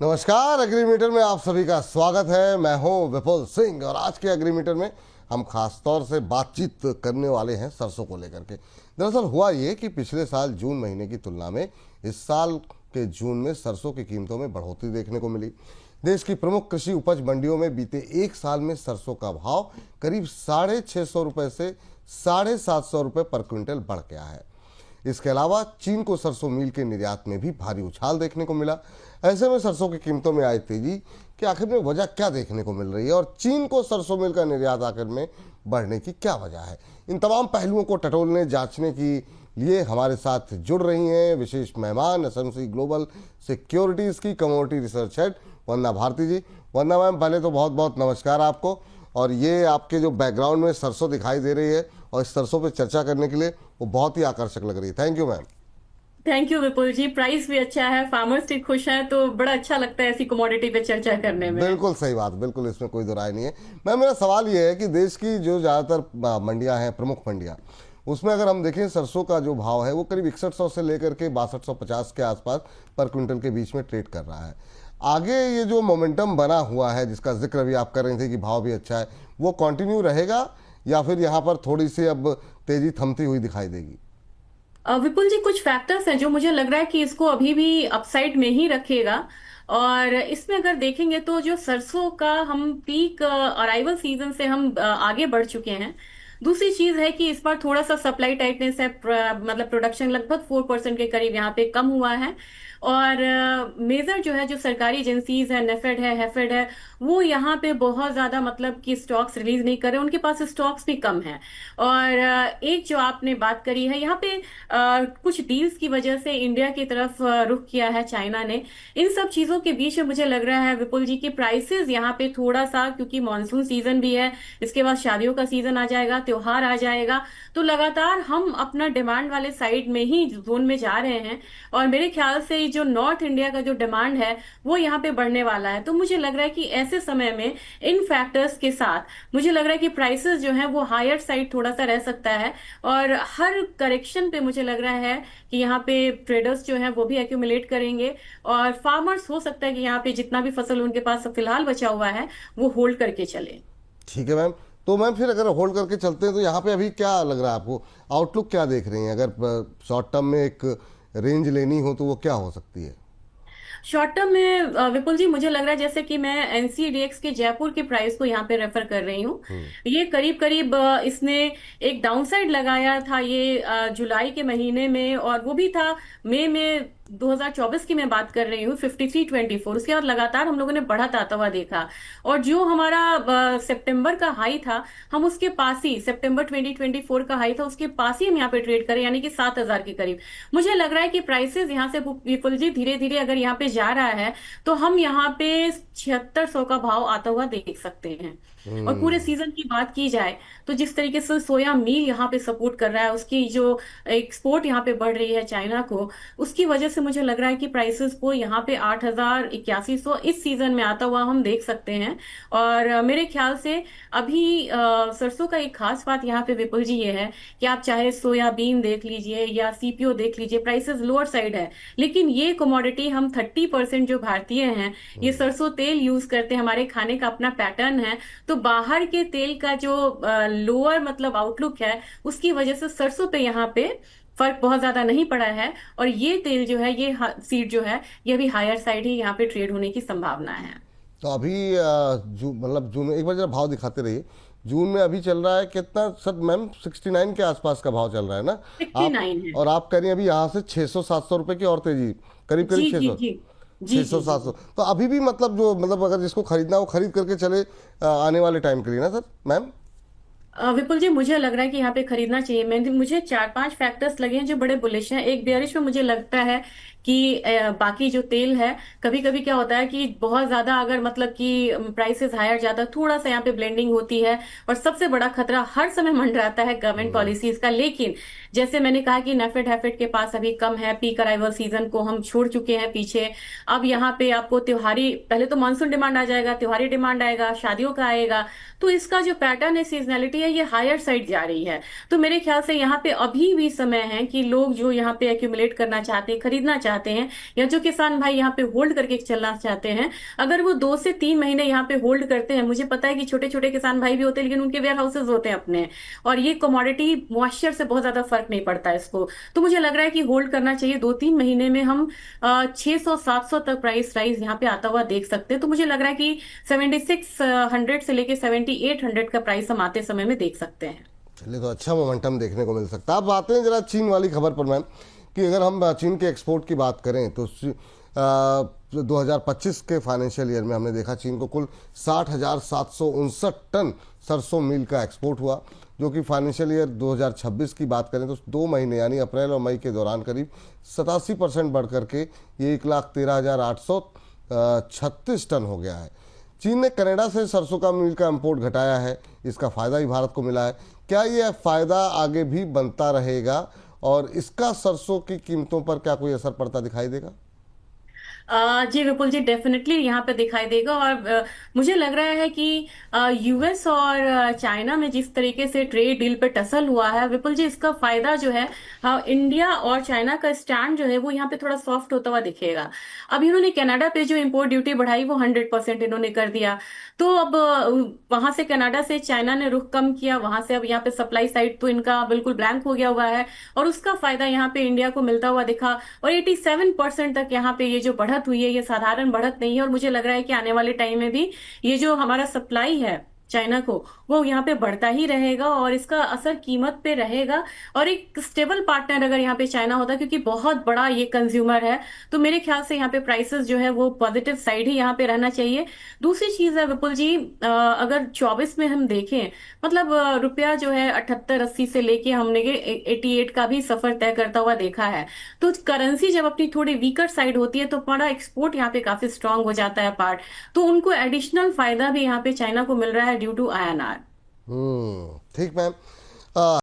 नमस्कार। एग्रीमीटर में आप सभी का स्वागत है। मैं हूं विपुल सिंह और आज के एग्रीमीटर में हम खास तौर से बातचीत करने वाले हैं सरसों को लेकर के। दरअसल हुआ ये कि पिछले साल जून महीने की तुलना में इस साल के जून में सरसों की कीमतों में बढ़ोतरी देखने को मिली। देश की प्रमुख कृषि उपज मंडियों में बीते एक साल में सरसों का भाव करीब 650 रुपये से 750 रुपये पर क्विंटल बढ़ गया है। इसके अलावा चीन को सरसों मील के निर्यात में भी भारी उछाल देखने को मिला। ऐसे में सरसों की कीमतों में आई तेजी कि आखिर में वजह क्या देखने को मिल रही है और चीन को सरसों मील का निर्यात आखिर में बढ़ने की क्या वजह है, इन तमाम पहलुओं को टटोलने जांचने के लिए हमारे साथ जुड़ रही हैं विशेष मेहमान एसएमसी ग्लोबल सिक्योरिटीज़ की कमोडिटी रिसर्च हेड वंदना भारती जी। वंदना मैम, पहले तो बहुत बहुत नमस्कार आपको। और ये आपके जो बैकग्राउंड में सरसों दिखाई दे रही है और इस सरसों पे चर्चा करने के लिए वो बहुत ही आकर्षक लग रही है। Thank you ma'am. Thank you Vipul ji. Price भी अच्छा है, फार्मर्स भी खुश हैं, तो बड़ा अच्छा लगता है ऐसी कमोडिटी पे चर्चा करने में। बिल्कुल सही बात, बिल्कुल इसमें कोई दो राय नहीं है। मैम, मेरा सवाल ये है कि देश की जो ज़्यादातर मंडियां हैं, प्रमुख मंडियां, उसमें अगर हम देखें सरसों का जो भाव है वो करीब 6100 से लेकर के 6250 के आसपास पर क्विंटल के बीच में ट्रेड कर रहा है। आगे ये जो मोमेंटम बना हुआ है जिसका जिक्र अभी आप कर रहे थे कि भाव भी अच्छा है, वो कंटिन्यू रहेगा या फिर यहाँ पर थोड़ी सी अब तेजी थमती हुई दिखाई देगी? विपुल जी, कुछ फैक्टर्स हैं जो मुझे लग रहा है कि इसको अभी भी अपसाइड में ही रखेगा। और इसमें अगर देखेंगे तो जो सरसों का हम पीक अराइवल सीजन से हम आगे बढ़ चुके हैं। दूसरी चीज है कि इस बार थोड़ा सा सप्लाई टाइटनेस है, मतलब प्रोडक्शन लगभग 4% के करीब यहाँ पे कम हुआ है। और मेजर जो है, जो सरकारी एजेंसीज है, नेफेड है, हेफेड है, वो यहाँ पे बहुत ज्यादा मतलब कि स्टॉक्स रिलीज नहीं कर रहे, उनके पास स्टॉक्स भी कम है। और एक जो आपने बात करी है यहाँ पे, कुछ डील्स की वजह से इंडिया की तरफ रुख किया है चाइना ने। इन सब चीजों के बीच में मुझे लग रहा है विपुल जी की प्राइसेस यहाँ पे थोड़ा सा, क्योंकि मानसून सीजन भी है, इसके बाद शादियों का सीजन आ जाएगा, त्योहार आ जाएगा, तो लगातार हम अपना डिमांड वाले साइड में ही जोन में जा रहे हैं। और मेरे ख्याल से जो नॉर्थ इंडिया का जो डिमांड है वो यहाँ पे बढ़ने वाला है। तो मुझे लग रहा है कि ऐसे समय में इन फैक्टर्स के साथ मुझे लग रहा है कि प्राइसेस जो है वो हायर साइड थोड़ा सा रह सकता है। और हर करेक्शन पे मुझे लग रहा है कि यहाँ पे ट्रेडर्स जो है वो भी एक्यूमुलेट करेंगे और फार्मर्स हो सकता है कि यहाँ पे जितना भी फसल उनके पास फिलहाल बचा हुआ है वो होल्ड करके चले। ठीक है मैम। तो मैम फिर अगर होल्ड करके चलते हैं तो यहाँ पे अभी क्या लग रहा है आपको, आउटलुक क्या देख रही हैं? अगर शॉर्ट टर्म में एक रेंज लेनी हो तो वो क्या हो सकती है? शॉर्ट टर्म में विपुल जी मुझे लग रहा है जैसे कि मैं एनसीडीएक्स के जयपुर के प्राइस को यहाँ पे रेफर कर रही हूँ। ये करीब करीब इसने एक डाउनसाइड लगाया था ये जुलाई के महीने में, और वो भी था मई में 2024 की मैं बात कर रही हूँ 5324। उसके बाद लगातार हम लोगों ने बढ़त आता हुआ देखा। और जो हमारा सितंबर का हाई था, हम उसके पास ही, सितंबर 2024 का हाई था, उसके पास ही हम यहाँ पे ट्रेड करें, यानी कि 7000 के करीब। मुझे लग रहा है कि प्राइसेस यहाँ से विपुल जी धीरे धीरे अगर यहाँ पे जा रहा है तो हम यहाँ पे 7600 का भाव आता हुआ देख सकते हैं। और पूरे हम्म। सीजन की बात की जाए तो जिस तरीके से सोया मील यहाँ पे सपोर्ट कर रहा है, उसकी जो एक्सपोर्ट यहाँ पे बढ़ रही है चाइना को, उसकी वजह से मुझे लग रहा है कि प्राइसेस को यहाँ पे 8100 इस सीजन में आता हुआ हम देख सकते हैं। और मेरे ख्याल से अभी सरसों का एक खास बात यहाँ पे विपुल जी ये है कि आप चाहे सोयाबीन देख लीजिए या सीपीओ देख लीजिए, प्राइसेस लोअर साइड है, लेकिन ये कमोडिटी हम 30% जो भारतीय हैं ये सरसों तेल यूज करते हैं, हमारे खाने का अपना पैटर्न है। तो बाहर के तेल का जो लोअर मतलब आउटलुक है, उसकी वजह से सरसों पे यहाँ पे फर्क बहुत ज्यादा नहीं पड़ा है। और ये तेल जो है, ये सीड जो है, ये भी हायर साइड ही यहाँ पे ट्रेड होने की संभावना है। तो अभी मतलब जून में एक बार जरा भाव दिखाते रहिए। जून में अभी चल रहा है कितना सर मैम? 69 के आसपास का भाव चल रहा है ना? सिक्सटी आप नाइन है। और आप कह रही हैं अभी यहाँ से 600-700 रुपए की और तेजी, करीब करीब जी जी 600, जी। जी छः सौ जी जी। सात सौ तो अभी भी मतलब जो मतलब अगर जिसको खरीदना हो खरीद करके चले आने वाले टाइम के लिए ना सर मैम? विपुल जी मुझे लग रहा है कि यहाँ पे खरीदना चाहिए। मुझे चार पांच फैक्टर्स लगे हैं जो बड़े बुलिश हैं। एक बेयरिश में मुझे लगता है कि बाकी जो तेल है, कभी कभी क्या होता है कि बहुत ज्यादा अगर मतलब कि प्राइसेस हायर जाता है, थोड़ा सा यहाँ पे ब्लेंडिंग होती है। और सबसे बड़ा खतरा हर समय मंडराता है गवर्नमेंट पॉलिसीज का। लेकिन जैसे मैंने कहा कि नेफेड हैफेड के पास अभी कम है, पीक अराइवल सीजन को हम छोड़ चुके हैं पीछे। अब यहाँ पे आपको त्योहारी, पहले तो मानसून डिमांड आ जाएगा, त्योहारी डिमांड आएगा, शादियों का आएगा। तो इसका जो पैटर्न है, सीजनैलिटी है ये हायर साइड जा रही है। तो मेरे ख्याल से यहाँ पे अभी भी समय है कि लोग जो यहाँ पे एक्यूमुलेट करना चाहते हैं, खरीदना चाहते हैं, या जो किसान भाई यहाँ पे होल्ड करके चलना चाहते हैं, अगर वो 2 से 3 महीने यहाँ पे होल्ड करते हैं, मुझे पता है कि छोटे छोटे किसान भाई भी होते हैं लेकिन उनके वेयर हाउसेज होते हैं अपने, और ये कमोडिटी मॉइस्चर से बहुत ज्यादा फर्क नहीं पड़ता है इसको। तो मुझे लग रहा है कि होल्ड करना चाहिए। 2-3 महीने में हम 600-700 तक प्राइस राइज यहाँ पे आता हुआ देख सकते हैं। तो मुझे लग रहा है कि 7600 से लेके 7800 का प्राइस हम आते समय में देख सकते हैं। चलिए, तो अच्छा मोमेंटम देखने को मिल सकता है। अब आते हैं जरा चीन वाली खबर पर मैम, कि अगर हम चीन के एक्सपोर्ट की बात करें तो 2025 के फाइनेंशियल ईयर में हमने देखा चीन को कुल 60,759 टन सरसों मील का एक्सपोर्ट हुआ, जो कि फाइनेंशियल ईयर 2026 की बात करें तो 2 महीने यानी अप्रैल और मई के दौरान करीब 87% बढ़ करके ये 1,13,836 टन हो गया है। चीन ने कनाडा से सरसों का मील का इंपोर्ट घटाया है, इसका फ़ायदा ही भारत को मिला है। क्या ये फ़ायदा आगे भी बनता रहेगा और इसका सरसों की कीमतों पर क्या कोई असर पड़ता दिखाई देगा? जी विपुल जी, डेफिनेटली यहाँ पे दिखाई देगा। और मुझे लग रहा है कि यूएस और चाइना में जिस तरीके से ट्रेड डील पे टसल हुआ है विपुल जी, इसका फायदा जो है, इंडिया और चाइना का स्टैंड जो है वो यहाँ पे थोड़ा सॉफ्ट होता हुआ दिखेगा। अब इन्होंने कनाडा पे जो इम्पोर्ट ड्यूटी बढ़ाई वो 100% इन्होंने कर दिया। तो अब वहां से कनाडा से चाइना ने रुख कम किया, वहां से अब यहाँ पे सप्लाई साइड तो इनका बिल्कुल ब्लैंक हो गया हुआ है, और उसका फायदा यहाँ पे इंडिया को मिलता हुआ दिखा। और 87% तक यहाँ पे ये जो बढ़त हुई है ये साधारण बढ़त नहीं है, और मुझे लग रहा है कि आने वाले टाइम में भी ये जो हमारा सप्लाई है चाइना को, वो यहाँ पे बढ़ता ही रहेगा और इसका असर कीमत पे रहेगा। और एक स्टेबल पार्टनर अगर यहाँ पे चाइना होता, क्योंकि बहुत बड़ा ये कंज्यूमर है, तो मेरे ख्याल से यहाँ पे प्राइसेस जो है वो पॉजिटिव साइड ही यहाँ पे रहना चाहिए। दूसरी चीज है विपुल जी, अगर 24 में हम देखें, मतलब रुपया जो है 78-80 से लेके हमने 88 का भी सफर तय करता हुआ देखा है। तो करेंसी जब अपनी थोड़ी वीकर साइड होती है तो हमारा एक्सपोर्ट यहाँ पे काफी स्ट्रांग हो जाता है पार्ट, तो उनको एडिशनल फायदा भी यहाँ पे चाइना को मिल रहा है ड्यू टू INR। ठीक मैम।